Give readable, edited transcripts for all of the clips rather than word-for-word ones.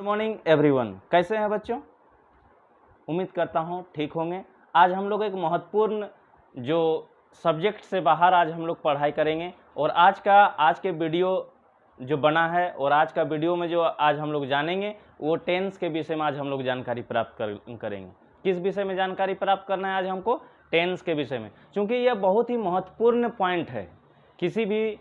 Morning everyone, कैसे हैं बच्चों? उम्मीद करता हूं ठीक होंगे। आज हम लोग एक महत्वपूर्ण जो सब्जेक्ट से बाहर आज हम लोग पढ़ाई करेंगे और आज के वीडियो जो बना है और आज का वीडियो में जो आज हम लोग जानेंगे वो टेंस के विषय में आज हम लोग जानकारी प्राप्त करेंगे। किस विषय में जानकारी प्राप्त करना है आज हमको? टेंस के विषय में, क्योंकि यह बहुत ही महत्वपूर्ण पॉइंट है। किसी भी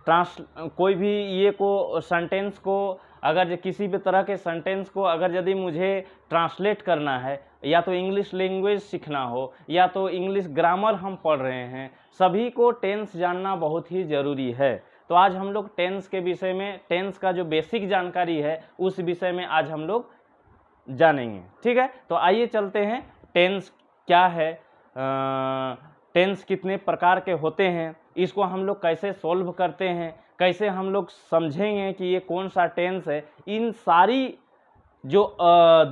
कोई भी ये को सेंटेंस को अगर किसी भी तरह के सेंटेंस को अगर यदि मुझे ट्रांसलेट करना है, या तो इंग्लिश लैंग्वेज सीखना हो या तो इंग्लिश ग्रामर हम पढ़ रहे हैं, सभी को टेंस जानना बहुत ही ज़रूरी है। तो आज हम लोग टेंस के विषय में, टेंस का जो बेसिक जानकारी है उस विषय में आज हम लोग जानेंगे। ठीक है, तो आइए चलते हैं। टेंस क्या है, टेंस कितने प्रकार के होते हैं, इसको हम लोग कैसे सॉल्व करते हैं, कैसे हम लोग समझेंगे कि ये कौन सा टेंस है, इन सारी जो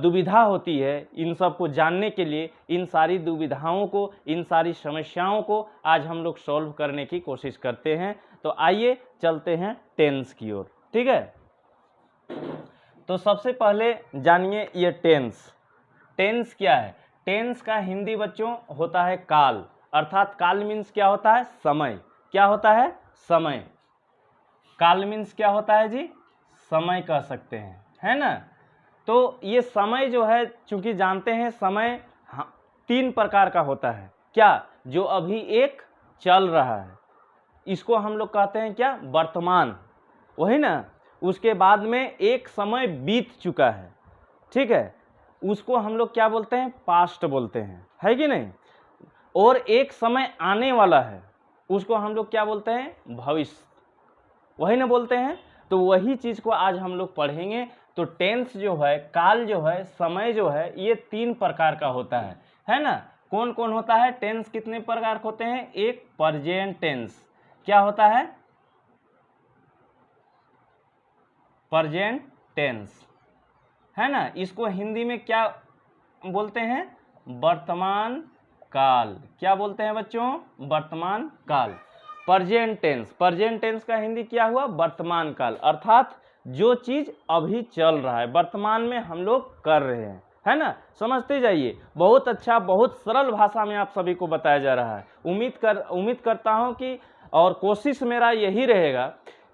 दुविधा होती है इन सब को जानने के लिए, इन सारी दुविधाओं को, इन सारी समस्याओं को आज हम लोग सॉल्व करने की कोशिश करते हैं। तो आइए चलते हैं टेंस की ओर। ठीक है, तो सबसे पहले जानिए ये टेंस। टेंस क्या है? टेंस का हिंदी बच्चों होता है काल, अर्थात काल मीन्स क्या होता है? समय। क्या होता है? समय। काल मीन्स क्या होता है जी? समय कह सकते हैं, है ना। तो ये समय जो है, चूंकि जानते हैं समय तीन प्रकार का होता है। क्या? जो अभी एक चल रहा है, इसको हम लोग कहते हैं क्या? वर्तमान, वही ना। उसके बाद में एक समय बीत चुका है, ठीक है, उसको हम लोग क्या बोलते हैं? पास्ट बोलते हैं, है कि नहीं। और एक समय आने वाला है, उसको हम लोग क्या बोलते हैं? भविष्य, वही ना बोलते हैं। तो वही चीज़ को आज हम लोग पढ़ेंगे। तो टेंस जो है, काल जो है, समय जो है, ये तीन प्रकार का होता है ना। कौन कौन होता है? टेंस कितने प्रकार के होते हैं? एक प्रेजेंट टेंस। क्या होता है? प्रेजेंट टेंस, है ना। इसको हिंदी में क्या बोलते हैं? वर्तमान काल। क्या बोलते हैं बच्चों? वर्तमान काल, प्रेजेंट टेंस। प्रेजेंट टेंस का हिंदी क्या हुआ? वर्तमान काल, अर्थात जो चीज अभी चल रहा है, वर्तमान में हम लोग कर रहे हैं, है ना। समझते जाइए, बहुत अच्छा, बहुत सरल भाषा में आप सभी को बताया जा रहा है। उम्मीद करता हूं कि, और कोशिश मेरा यही रहेगा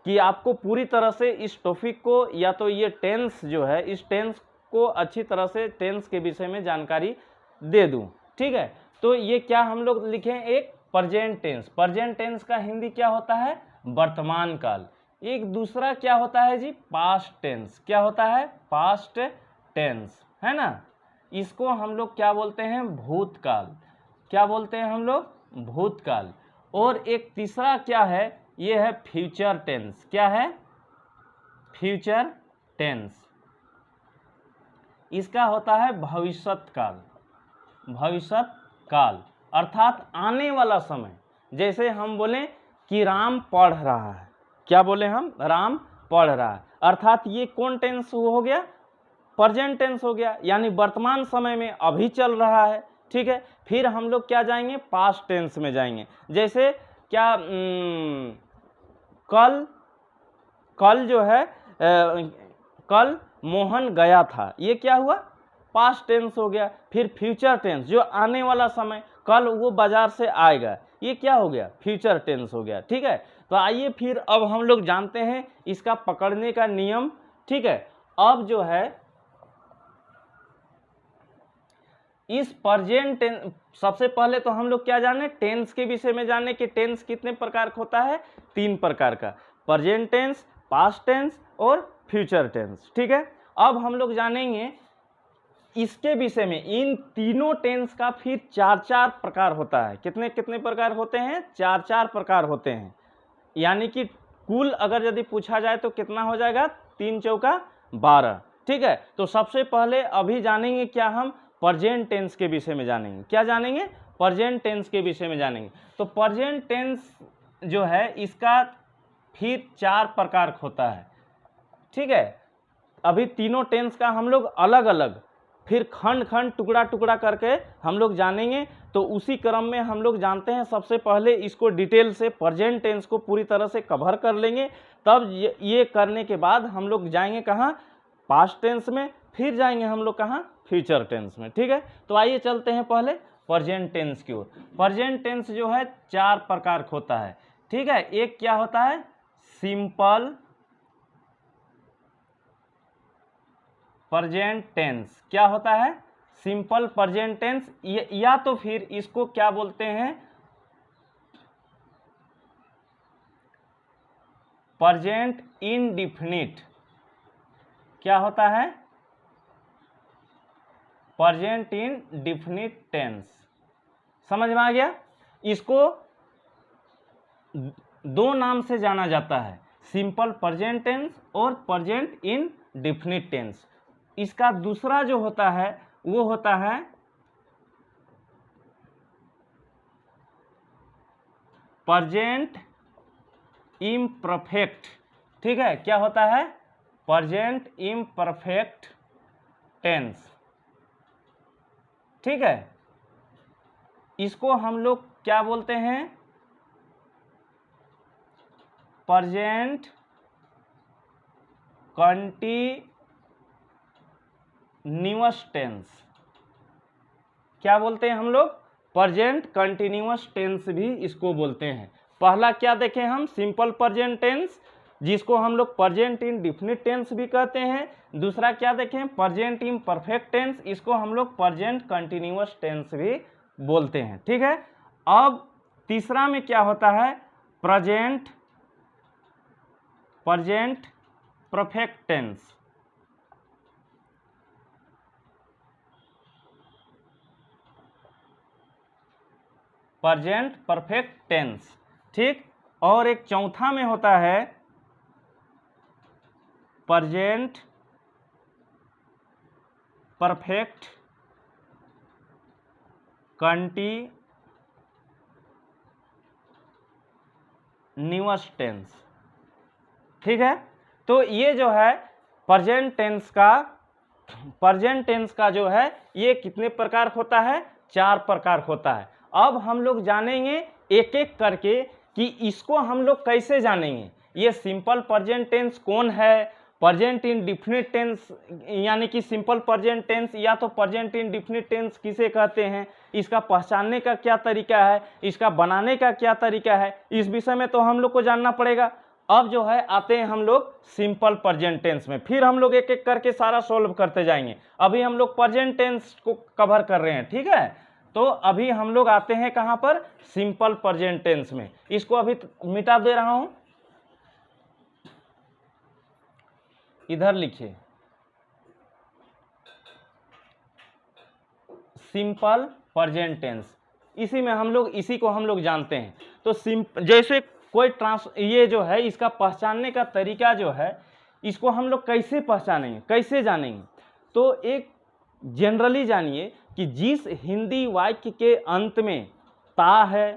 कि आपको पूरी तरह से इस टॉपिक को, या तो ये टेंस जो है, इस टेंस को अच्छी तरह से टेंस के विषय में जानकारी दे दूं। ठीक है, तो ये क्या हम लोग लिखें? एक प्रेजेंट टेंस। प्रेजेंट टेंस का हिंदी क्या होता है? वर्तमान काल। एक दूसरा क्या होता है जी? Past tense. क्या होता है? पास्ट टेंस, है ना। इसको हम लोग क्या बोलते हैं? भूतकाल। क्या बोलते हैं हम लोग? भूतकाल। और एक तीसरा क्या है? ये है फ्यूचर टेंस। क्या है? Future tense. इसका होता है भविष्यत काल। भविष्यत काल अर्थात आने वाला समय। जैसे हम बोलें कि राम पढ़ रहा है। क्या बोले हम? राम पढ़ रहा है, अर्थात ये कौन टेंस हो गया? प्रेजेंट टेंस हो गया, यानी वर्तमान समय में अभी चल रहा है। ठीक है, फिर हम लोग क्या जाएंगे? पास्ट टेंस में जाएंगे। जैसे क्या, कल जो है, कल मोहन गया था, ये क्या हुआ? पास्ट टेंस हो गया। फिर फ्यूचर टेंस, जो आने वाला समय, कल वो बाजार से आएगा, ये क्या हो गया? फ्यूचर टेंस हो गया। ठीक है, तो आइए फिर अब हम लोग जानते हैं इसका पकड़ने का नियम। ठीक है, अब जो है इस प्रेजेंट टेंस, सबसे पहले तो हम लोग क्या जाने? टेंस के विषय में जाने कि टेंस कितने प्रकार का होता है? तीन प्रकार का, प्रेजेंट टेंस, पास्ट टेंस और फ्यूचर टेंस। ठीक है, अब हम लोग जानेंगे इसके विषय में। इन तीनों टेंस का फिर चार चार प्रकार होता है। कितने कितने प्रकार होते हैं? चार चार प्रकार होते हैं। यानी कि कुल अगर यदि पूछा जाए तो कितना हो जाएगा? 3 चौका 12। ठीक है, तो सबसे पहले अभी जानेंगे क्या? हम प्रेजेंट टेंस के विषय में जानेंगे। क्या जानेंगे? प्रेजेंट टेंस के विषय में जानेंगे। तो प्रेजेंट टेंस जो है, इसका फिर चार प्रकार होता है। ठीक है, अभी तीनों टेंस का हम लोग अलग अलग फिर खंड खंड, टुकड़ा टुकड़ा करके हम लोग जानेंगे। तो उसी क्रम में हम लोग जानते हैं, सबसे पहले इसको डिटेल से, प्रेजेंट टेंस को पूरी तरह से कवर कर लेंगे। तब ये करने के बाद हम लोग जाएंगे कहाँ? पास्ट टेंस में, फिर जाएंगे हम लोग कहाँ, फ्यूचर टेंस में। ठीक है, तो आइए चलते हैं पहले प्रेजेंट टेंस की ओर। प्रेजेंट टेंस जो है 4 प्रकार का होता है। ठीक है, एक क्या होता है, सिंपल प्रेजेंट टेंस। क्या होता है, सिंपल प्रेजेंट टेंस, या तो फिर इसको क्या बोलते हैं, प्रेजेंट इंडिफिनिट। क्या होता है, प्रेजेंट इंडिफिनिट टेंस। समझ में आ गया। इसको 2 नाम से जाना जाता है, सिंपल प्रेजेंट टेंस और प्रेजेंट इंडिफिनिट टेंस। इसका दूसरा जो होता है वो होता है प्रेजेंट इम्परफेक्ट। ठीक है, क्या होता है, प्रेजेंट इम्परफेक्ट टेंस। ठीक है, इसको हम लोग क्या बोलते हैं, प्रेजेंट कंटीन्यूअस टेंस। क्या बोलते हैं हम लोग, प्रेजेंट कंटीन्यूअस टेंस भी इसको बोलते हैं। पहला क्या देखें हम, सिंपल प्रेजेंट टेंस, जिसको हम लोग प्रेजेंट इंडिफिनिट टेंस भी कहते हैं। दूसरा क्या देखें, प्रेजेंट इम्परफेक्ट टेंस, इसको हम लोग प्रेजेंट कंटीन्यूअस टेंस भी बोलते हैं। ठीक है, अब तीसरा में क्या होता है, present perfect tense. Present perfect tense. ठीक, और एक चौथा में होता है प्रेजेंट परफेक्ट कंटीन्यूअस टेंस। ठीक है, तो ये जो है प्रेजेंट टेंस का जो है ये कितने प्रकार होता है, 4 प्रकार होता है। अब हम लोग जानेंगे एक एक करके कि इसको हम लोग कैसे जानेंगे, ये सिंपल प्रेजेंट टेंस कौन है, प्रेजेंट इंडिफिनिट टेंस यानी कि सिंपल प्रेजेंट टेंस या तो प्रेजेंट इंडिफिनिट टेंस किसे कहते हैं, इसका पहचानने का क्या तरीका है, इसका बनाने का क्या तरीका है, इस विषय में तो हम लोग को जानना पड़ेगा। अब जो है आते हैं हम लोग सिंपल प्रेजेंट टेंस में, फिर हम लोग एक एक करके सारा सॉल्व करते जाएंगे। अभी हम लोग प्रेजेंट टेंस को कवर कर रहे हैं। ठीक है, तो अभी हम लोग आते हैं कहां पर, सिंपल प्रेजेंट टेंस में। इसको अभी मिटा दे रहा हूं, इधर लिखिए सिंपल प्रेजेंट टेंस। इसी को हम लोग जानते हैं। तो जैसे कोई ये जो है इसका पहचानने का तरीका जो है, इसको हम लोग कैसे पहचानेंगे, कैसे जानेंगे, तो एक जनरली जानिए कि जिस हिंदी वाक्य के अंत में ता है,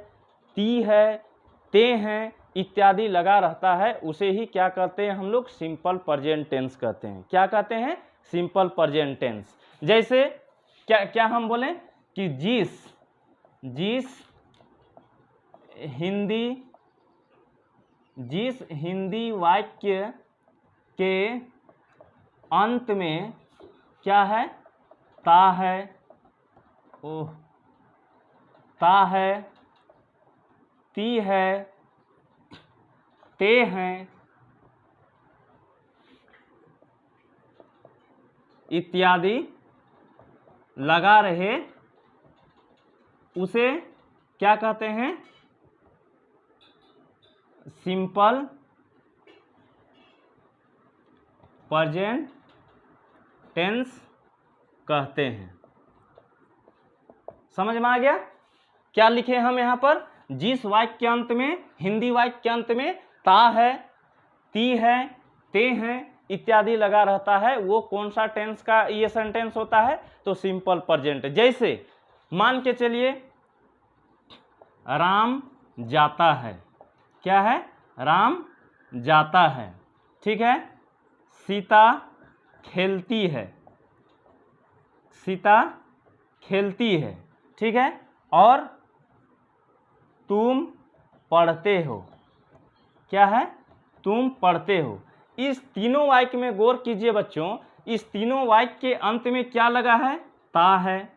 ती है, ते हैं इत्यादि लगा रहता है, उसे ही क्या कहते हैं हम लोग, सिंपल प्रेजेंट टेंस कहते हैं। क्या कहते हैं, सिंपल प्रेजेंट टेंस। जैसे क्या हम बोलें कि जिस हिंदी वाक्य के अंत में क्या है, ता है, ती है, ते हैं इत्यादि लगा रहे, उसे क्या कहते हैं, सिंपल प्रेजेंट टेंस कहते हैं। समझ में आ गया। क्या लिखे हम यहाँ पर, जिस वाक्य के अंत में, हिंदी वाक्य के अंत में ता है, ती है, ते हैं इत्यादि लगा रहता है, वो कौन सा टेंस का ये सेंटेंस होता है, तो सिंपल प्रेजेंट। जैसे मान के चलिए राम जाता है, क्या है, राम जाता है। ठीक है, सीता खेलती है, सीता खेलती है। ठीक है, और तुम पढ़ते हो, क्या है, तुम पढ़ते हो। इस तीनों वाक्य में गौर कीजिए बच्चों, इस तीनों वाक्य के अंत में क्या लगा है? ता है,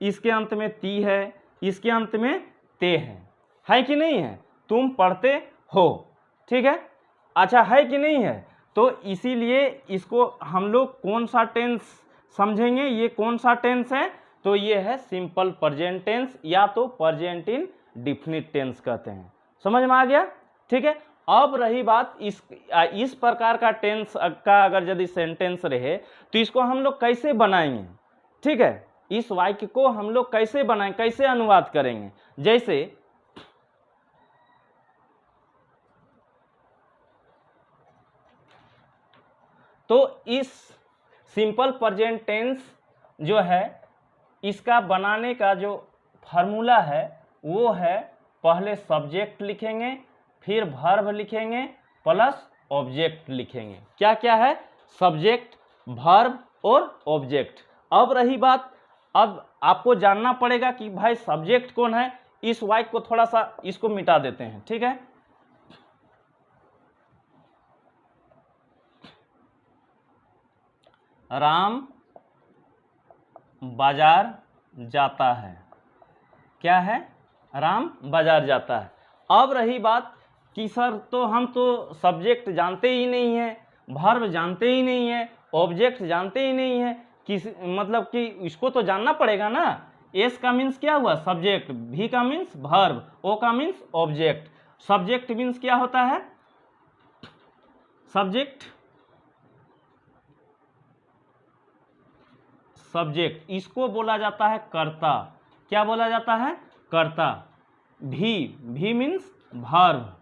इसके अंत में ती है, इसके अंत में ते है कि नहीं है? तुम पढ़ते हो, ठीक है। अच्छा, है कि नहीं है? तो इसीलिए इसको हम लोग कौन सा टेंस समझेंगे? ये कौन सा टेंस है? तो ये है सिंपल प्रेजेंट टेंस, या तो प्रेजेंट इन डिफिनिट टेंस कहते हैं। समझ में आ गया? ठीक है। अब रही बात इस प्रकार का टेंस का अगर यदि सेंटेंस रहे तो इसको हम लोग कैसे बनाएंगे? ठीक है, इस वाक्य को हम लोग कैसे बनाएं, कैसे अनुवाद करेंगे? जैसे तो इस सिंपल प्रेजेंट टेंस जो है, इसका बनाने का जो फार्मूला है वो है, पहले सब्जेक्ट लिखेंगे, फिर वर्ब लिखेंगे, प्लस ऑब्जेक्ट लिखेंगे। क्या क्या है? सब्जेक्ट, वर्ब और ऑब्जेक्ट। अब रही बात, अब आपको जानना पड़ेगा कि भाई सब्जेक्ट कौन है। इस वाक्य को थोड़ा सा इसको मिटा देते हैं, ठीक है। राम बाजार जाता है। क्या है? राम बाजार जाता है। अब रही बात कि सर तो हम तो सब्जेक्ट जानते ही नहीं है, वर्ब जानते ही नहीं है, ऑब्जेक्ट जानते ही नहीं है, किस मतलब कि इसको तो जानना पड़ेगा ना। एस का मीन्स क्या हुआ? सब्जेक्ट, भी का मीन्स वर्ब, ओ का मीन्स ऑब्जेक्ट। सब्जेक्ट मीन्स क्या होता है? सब्जेक्ट इसको बोला जाता है कर्ता। क्या बोला जाता है? कर्ता। भी मीन्स वर्ब।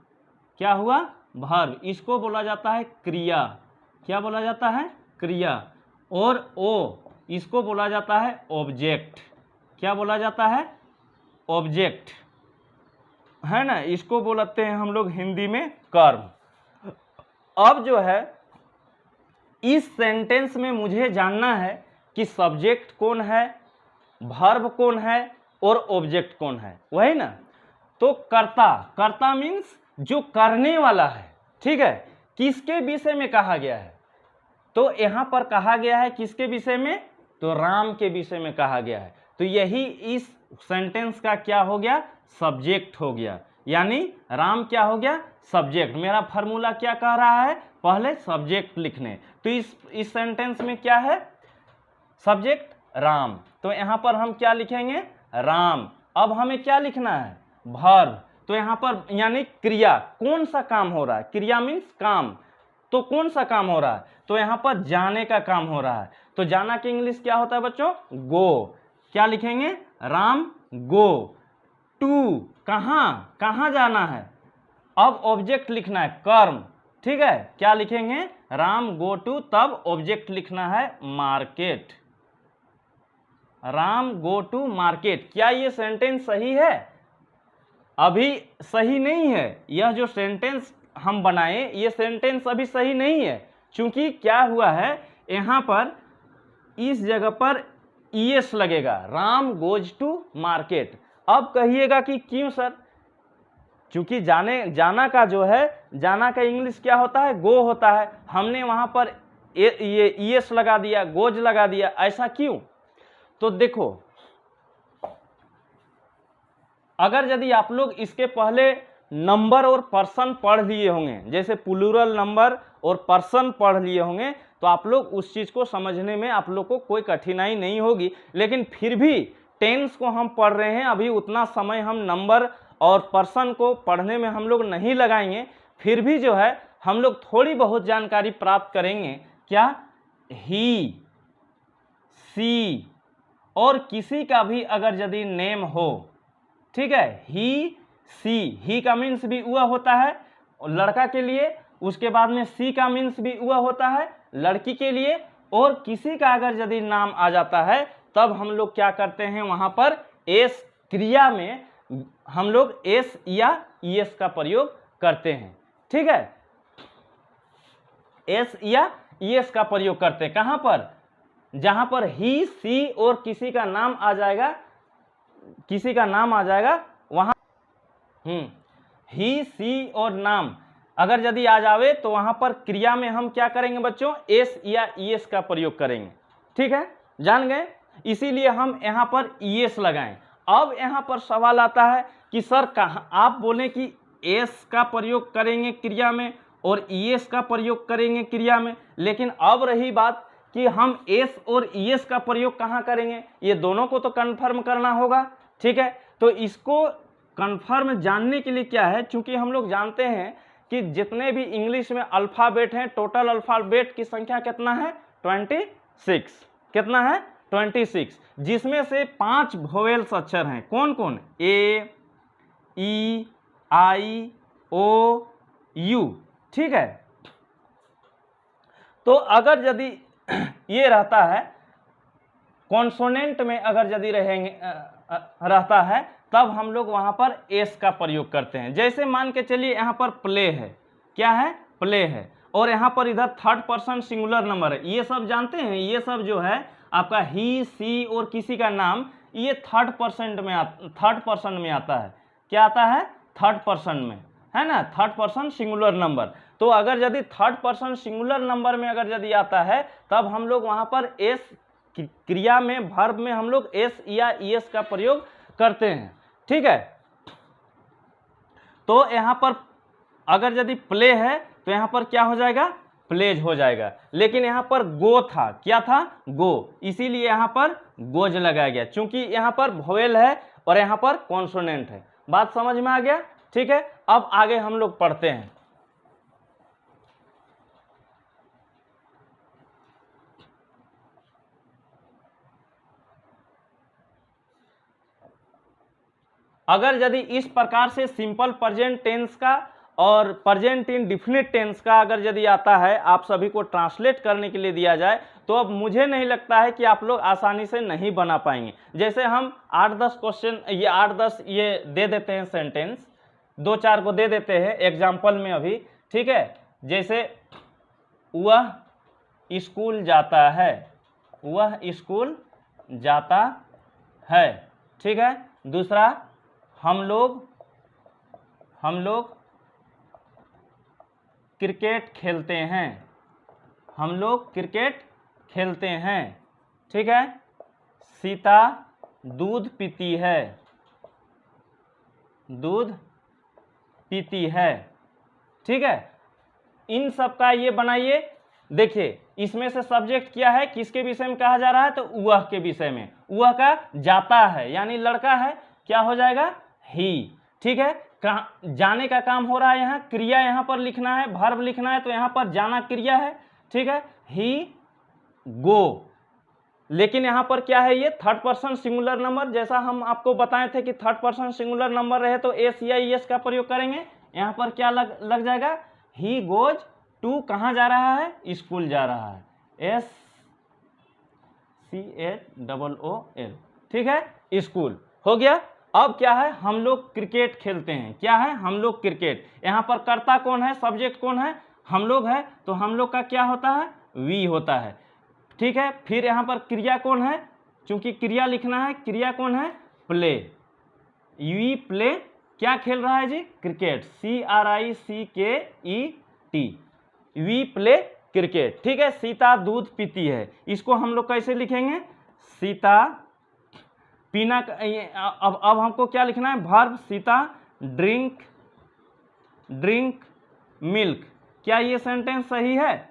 क्या हुआ? वर्ब। इसको बोला जाता है क्रिया। क्या बोला जाता है? क्रिया। और ओ इसको बोला जाता है ऑब्जेक्ट। क्या बोला जाता है? ऑब्जेक्ट, है ना। इसको बोलते हैं हम लोग हिंदी में कर्म। अब जो है इस सेंटेंस में मुझे जानना है कि सब्जेक्ट कौन है, वर्ब कौन है और ऑब्जेक्ट कौन है, वही ना। तो कर्ता मीन्स जो करने वाला है, ठीक है। किसके विषय में कहा गया है? तो यहां पर कहा गया है किसके विषय में? तो राम के विषय में कहा गया है। तो यही इस सेंटेंस का क्या हो गया? सब्जेक्ट हो गया। यानी राम क्या हो गया? सब्जेक्ट। मेरा फार्मूला क्या कह रहा है? पहले सब्जेक्ट लिखने। तो इस सेंटेंस में क्या है? सब्जेक्ट राम। तो यहां पर हम क्या लिखेंगे? राम। अब हमें क्या लिखना है? वर्ब। तो यहां पर यानी क्रिया, कौन सा काम हो रहा है? क्रिया मीन्स काम। तो कौन सा काम हो रहा है? तो यहां पर जाने का काम हो रहा है। तो जाना की इंग्लिश क्या होता है बच्चों? गो। क्या लिखेंगे? Ram go to. कहां जाना है? अब ऑब्जेक्ट लिखना है कर्म, ठीक है। क्या लिखेंगे? राम गो टू, तब ऑब्जेक्ट लिखना है market. Ram go to market. क्या ये सेंटेंस सही है? अभी सही नहीं है। यह जो सेंटेंस हम बनाए ये सेंटेंस अभी सही नहीं है, क्योंकि क्या हुआ है, यहां पर इस जगह पर ईएस लगेगा, राम गोज टू मार्केट। अब कहिएगा कि क्यों सर? क्योंकि जाना का जो है, जाना का इंग्लिश क्या होता है? गो होता है। हमने वहां पर ये ईएस लगा दिया, गोज लगा दिया, ऐसा क्यों? तो देखो, अगर यदि आप लोग इसके पहले नंबर और पर्सन पढ़ लिए होंगे, जैसे प्लूरल नंबर और पर्सन पढ़ लिए होंगे, तो आप लोग उस चीज को समझने में आप लोग को कोई कठिनाई नहीं होगी। लेकिन फिर भी टेंस को हम पढ़ रहे हैं, अभी उतना समय हम नंबर और पर्सन को पढ़ने में हम लोग नहीं लगाएंगे। फिर भी जो है हम लोग थोड़ी बहुत जानकारी प्राप्त करेंगे। क्या? ही, सी और किसी का भी अगर यदि नेम हो, ठीक है, ही सी, ही का मीन्स भी हुआ होता है लड़का के लिए, उसके बाद में सी का मीन्स भी हुआ होता है लड़की के लिए, और किसी का अगर यदि नाम आ जाता है तब हम लोग क्या करते हैं, वहां पर एस क्रिया में हम लोग एस या ईएस का प्रयोग करते हैं, ठीक है। एस या ईएस का प्रयोग करते हैं कहां पर? जहां पर ही, सी और किसी का नाम आ जाएगा, वहां ही, सी और नाम। अगर यदि आ जावे तो वहां पर क्रिया में हम क्या करेंगे बच्चों, एस या ईएस का प्रयोग करेंगे। ठीक है, जान गए, इसीलिए हम यहां पर ईएस लगाएं। अब यहां पर सवाल आता है कि सर कहाँ, आप बोले कि एस का प्रयोग करेंगे क्रिया में और ईएस का प्रयोग करेंगे क्रिया में, लेकिन अब रही बात कि हम एस और ईएस का प्रयोग कहाँ करेंगे, ये दोनों को तो कन्फर्म करना होगा। ठीक है, तो इसको कन्फर्म जानने के लिए क्या है, चूंकि हम लोग जानते हैं कि जितने भी इंग्लिश में अल्फ़ाबेट हैं, टोटल अल्फ़ाबेट की संख्या कितना है, 26। कितना है, 26, जिसमें से 5 वोवेल्स अक्षर हैं। कौन कौन, ए, ई, आई, ओ, यू। ठीक है, तो अगर यदि ये रहता है कॉन्सोनेंट में, अगर यदि रहेंगे रहता है, तब हम लोग वहां पर एस का प्रयोग करते हैं। जैसे मान के चलिए यहाँ पर प्ले है, क्या है, प्ले है, और यहाँ पर इधर थर्ड पर्सन सिंगुलर नंबर है। ये सब जानते हैं, ये सब जो है आपका ही, सी और किसी का नाम, ये थर्ड पर्सन में आता है। क्या आता है, थर्ड पर्सन में, है ना, थर्ड पर्सन सिंगुलर नंबर। तो अगर यदि थर्ड पर्सन सिंगुलर नंबर में अगर यदि आता है, तब हम लोग वहां पर एस क्रिया में, वर्ब में हम लोग एस या ईएस का प्रयोग करते हैं। ठीक है, तो यहां पर अगर यदि प्ले है तो यहां पर क्या हो जाएगा, प्लेज हो जाएगा। लेकिन यहां पर गो था, क्या था, गो, इसीलिए यहां पर गोज लगाया गया, क्योंकि यहां पर वोवेल है और यहां पर कॉन्सोनेंट है। बात समझ में आ गया। ठीक है, अब आगे हम लोग पढ़ते हैं। अगर यदि इस प्रकार से सिंपल प्रेजेंट टेंस का और प्रेजेंट इंडेफिनिट टेंस का अगर यदि आता है, आप सभी को ट्रांसलेट करने के लिए दिया जाए, तो अब मुझे नहीं लगता है कि आप लोग आसानी से नहीं बना पाएंगे। जैसे हम 8-10 क्वेश्चन, ये 8-10 ये दे देते हैं, सेंटेंस 2-4 को दे देते हैं एग्जाम्पल में अभी। ठीक है, जैसे वह स्कूल जाता है, वह स्कूल जाता है। ठीक है, दूसरा, हम लोग क्रिकेट खेलते हैं, हम लोग क्रिकेट खेलते हैं। ठीक है, सीता दूध पीती है, दूध पीती है। ठीक है, इन सब का ये बनाइए। देखिए, इसमें से सब्जेक्ट क्या है, किसके विषय में कहा जा रहा है, तो वह के विषय में। वह का जाता है यानी लड़का है, क्या हो जाएगा, ही। ठीक है, जाने का काम हो रहा है, यहाँ क्रिया यहाँ पर लिखना है, वर्ब लिखना है, तो यहाँ पर जाना क्रिया है। ठीक है, ही गो, लेकिन यहाँ पर क्या है, ये थर्ड पर्सन सिंगुलर नंबर। जैसा हम आपको बताए थे कि थर्ड पर्सन सिंगुलर नंबर रहे तो एस या ईएस का प्रयोग करेंगे। यहाँ पर क्या लग जाएगा, ही गोज टू, कहाँ जा रहा है, स्कूल जा रहा है, SCHOOL। ठीक है, स्कूल हो गया। अब क्या है, हम लोग क्रिकेट खेलते हैं, क्या है, हम लोग क्रिकेट। यहाँ पर कर्ता कौन है, सब्जेक्ट कौन है, हम लोग है, तो हम लोग का क्या होता है, वी होता है। ठीक है, फिर यहाँ पर क्रिया कौन है, चूंकि क्रिया लिखना है, क्रिया कौन है, प्ले, वी प्ले, क्या खेल रहा है जी, cricket, CRICKET, we play cricket. ठीक है, सीता दूध पीती है, इसको हम लोग कैसे लिखेंगे, सीता पीना। अब हमको क्या लिखना है, वर्ब, सीता ड्रिंक मिल्क। क्या ये सेंटेंस सही है,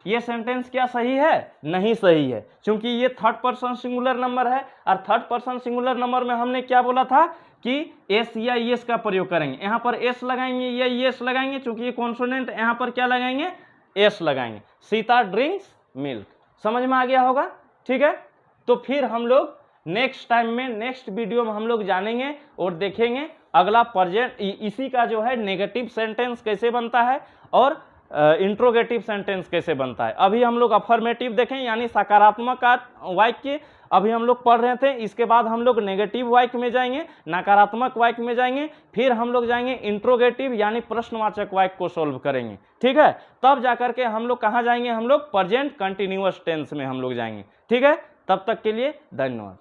ये सेंटेंस क्या सही है, नहीं सही है, क्योंकि ये थर्ड पर्सन सिंगुलर नंबर है। और थर्ड पर्सन सिंगुलर नंबर में हमने क्या बोला था कि एस या ईएस का प्रयोग करेंगे। यहाँ पर एस लगाएंगे या ईएस लगाएंगे, क्योंकि ये कॉन्सोनेंट, यहाँ पर क्या लगाएंगे, एस लगाएंगे। सीता ड्रिंक्स मिल्क, समझ में आ गया होगा। ठीक है, तो फिर हम लोग नेक्स्ट टाइम में, नेक्स्ट वीडियो में हम लोग जानेंगे और देखेंगे अगला प्रेजेंट, इसी का जो है नेगेटिव सेंटेंस कैसे बनता है और इंट्रोगेटिव सेंटेंस कैसे बनता है। अभी हम लोग अफर्मेटिव देखें यानी सकारात्मक वाक्य अभी हम लोग पढ़ रहे थे। इसके बाद हम लोग नेगेटिव वाक्य में जाएंगे, नकारात्मक वाक्य में जाएंगे, फिर हम लोग जाएंगे इंट्रोगेटिव यानी प्रश्नवाचक वाक्य को सोल्व करेंगे। ठीक है, तब जाकर के हम लोग कहाँ जाएंगे, हम लोग प्रेजेंट कंटिन्यूअस टेंस में हम लोग जाएंगे। ठीक है, तब तक के लिए धन्यवाद।